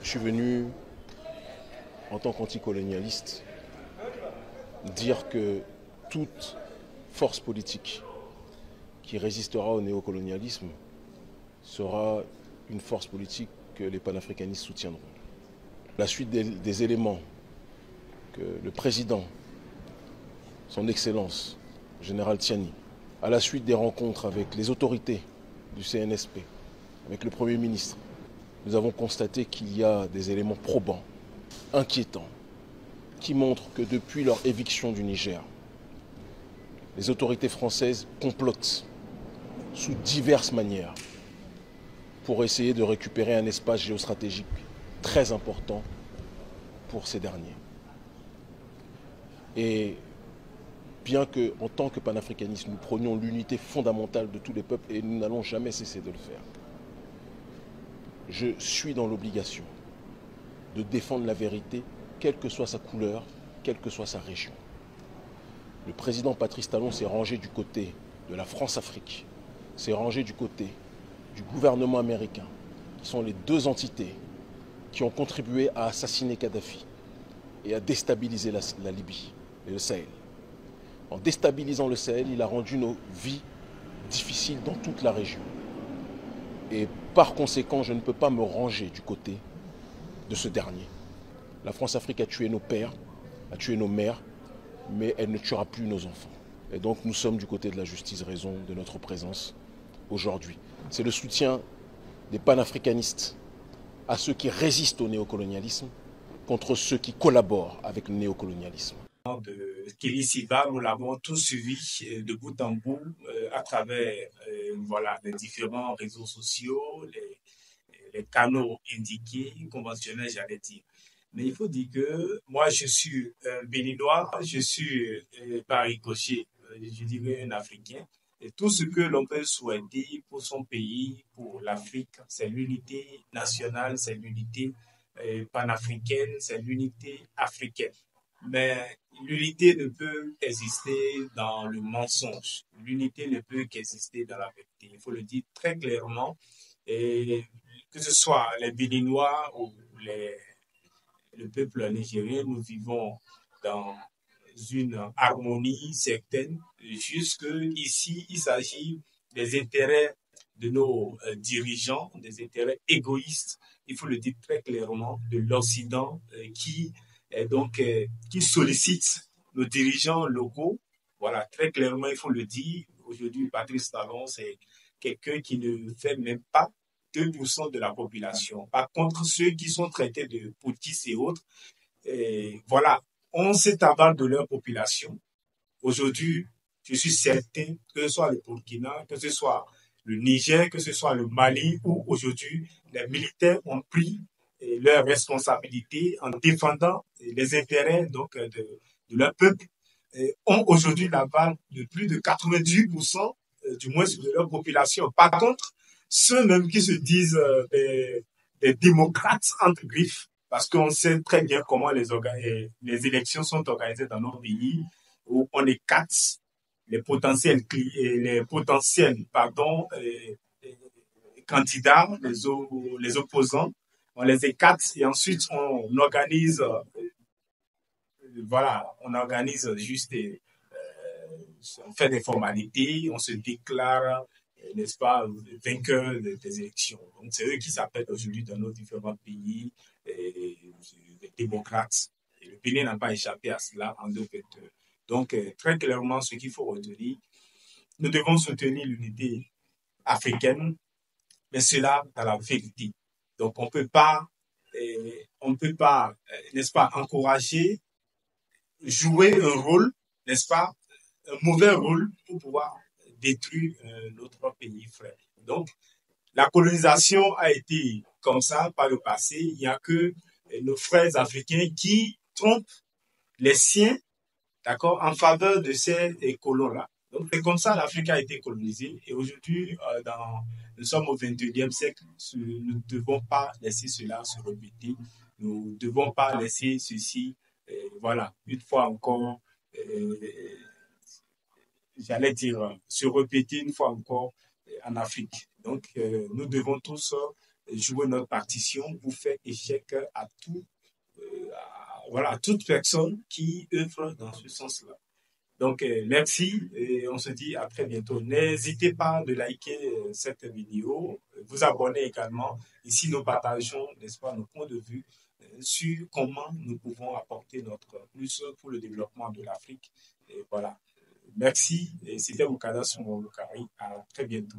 Je suis venu, en tant qu'anticolonialiste, dire que toute force politique qui résistera au néocolonialisme sera une force politique que les panafricanistes soutiendront. La suite des éléments que le président, son Excellence, général Tiani, à la suite des rencontres avec les autorités du CNSP, avec le Premier ministre, nous avons constaté qu'il y a des éléments probants, inquiétants, qui montrent que depuis leur éviction du Niger, les autorités françaises complotent sous diverses manières pour essayer de récupérer un espace géostratégique très important pour ces derniers. Et bien que, en tant que panafricanistes, nous prenions l'unité fondamentale de tous les peuples, et nous n'allons jamais cesser de le faire, je suis dans l'obligation de défendre la vérité, quelle que soit sa couleur, quelle que soit sa région. Le président Patrice Talon s'est rangé du côté de la France-Afrique, s'est rangé du côté du gouvernement américain, qui sont les deux entités qui ont contribué à assassiner Kadhafi et à déstabiliser la Libye et le Sahel. En déstabilisant le Sahel, il a rendu nos vies difficiles dans toute la région. Et par conséquent, je ne peux pas me ranger du côté de ce dernier. La France-Afrique a tué nos pères, a tué nos mères, mais elle ne tuera plus nos enfants. Et donc nous sommes du côté de la justice, raison de notre présence aujourd'hui. C'est le soutien des panafricanistes à ceux qui résistent au néocolonialisme contre ceux qui collaborent avec le néocolonialisme. De Kély Séba, nous l'avons tous suivi de bout en bout à travers voilà, les différents réseaux sociaux, les canaux indiqués, conventionnels, j'allais dire. Mais il faut dire que moi, je suis béninois, je suis par ricochet, je dirais un Africain. Et tout ce que l'on peut souhaiter pour son pays, pour l'Afrique, c'est l'unité nationale, c'est l'unité panafricaine, c'est l'unité africaine. Mais l'unité ne peut exister dans le mensonge. L'unité ne peut qu'exister dans la vérité. Il faut le dire très clairement. Et que ce soit les Béninois ou le peuple nigérien, nous vivons dans une harmonie certaine. Jusque ici, il s'agit des intérêts de nos dirigeants, des intérêts égoïstes, il faut le dire très clairement, de l'Occident qui sollicite nos dirigeants locaux. Voilà, très clairement, il faut le dire. Aujourd'hui, Patrice Talon, c'est quelqu'un qui ne fait même pas 2% de la population. Par contre, ceux qui sont traités de poutis et autres, voilà, on s'établit de leur population. Aujourd'hui, je suis certain que ce soit le Burkina, que ce soit le Niger, que ce soit le Mali, où aujourd'hui les militaires ont pris leurs responsabilités en défendant les intérêts de leur peuple, ont aujourd'hui l'aval de plus de 98% du moins de leur population. Par contre, ceux même qui se disent des démocrates entre griffes, parce qu'on sait très bien comment les élections sont organisées dans nos pays, où on écarte candidats, les opposants, on les écarte et ensuite on organise, voilà, on organise juste, on fait des formalités, on se déclare, n'est-ce pas, vainqueur des élections. Donc c'est eux qui s'appellent aujourd'hui dans nos différents pays les démocrates. Et le Bénin n'a pas échappé à cela en 2022. Donc, très clairement, ce qu'il faut retenir, nous devons soutenir l'unité africaine, mais cela dans la vérité. Donc, on peut pas, n'est-ce pas, encourager, jouer un rôle, n'est-ce pas, un mauvais rôle pour pouvoir détruire notre pays frère. Donc, la colonisation a été comme ça par le passé. Il n'y a que nos frères africains qui trompent les siens, d'accord, en faveur de ces colons-là. Donc, c'est comme ça l'Afrique a été colonisée. Et aujourd'hui, nous sommes au 21e siècle. Nous ne devons pas laisser cela se répéter. Nous ne devons pas laisser ceci, voilà, une fois encore, j'allais dire, se répéter une fois encore en Afrique. Donc, nous devons tous jouer notre partition pour faire échec à à toute personne qui œuvre dans ce sens-là. Donc, merci et on se dit à très bientôt. N'hésitez pas de liker cette vidéo, vous abonner également. Ici, nous partageons, n'est-ce pas, nos points de vue sur comment nous pouvons apporter notre plus pour le développement de l'Afrique. Et voilà. Merci. Et c'était Moukada Soumoulou. À très bientôt.